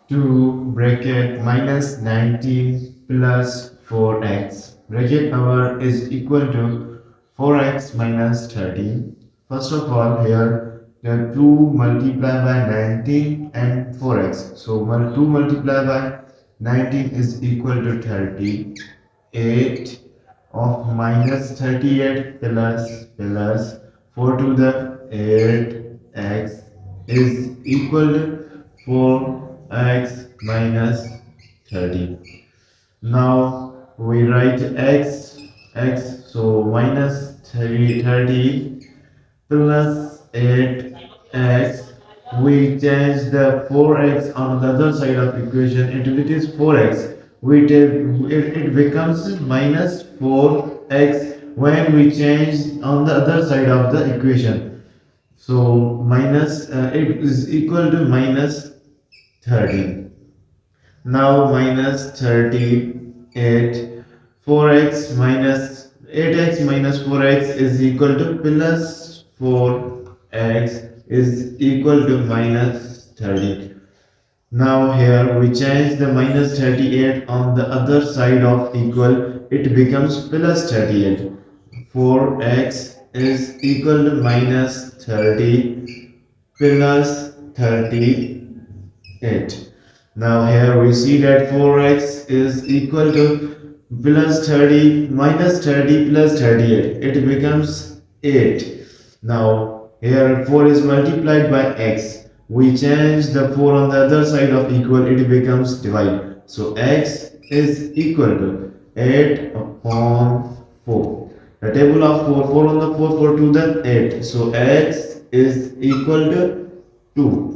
2 bracket minus 19 plus 4x. Bracket our is equal to 4x minus 13. First of all, here the 2 multiplied by 19 and 4x. So 2 multiplied by 19 is equal to 38 of minus 38 plus 4 to the 8x is equal to 4x minus 30. Now we write x, so minus 30 plus 8x. We change the 4x on the other side of equation into it is 4x. We take it becomes minus 4x when we change on the other side of the equation. So minus it is equal to minus 30. Now minus 38, 4x minus 8x minus 4x is equal to plus 4x is equal to minus 30. Now here we change the minus 38 on the other side of equal, it becomes plus 38. 4x is equal to minus 30 plus 38. Now here we see that 4x is equal to plus 30 minus 30 plus 38. It becomes 8. Now here 4 is multiplied by x. We change the 4 on the other side of equal, it becomes divide. So x is equal to 8 upon 4. The table of 4, 4 on the 4, 4 to the 8. So x is equal to 2.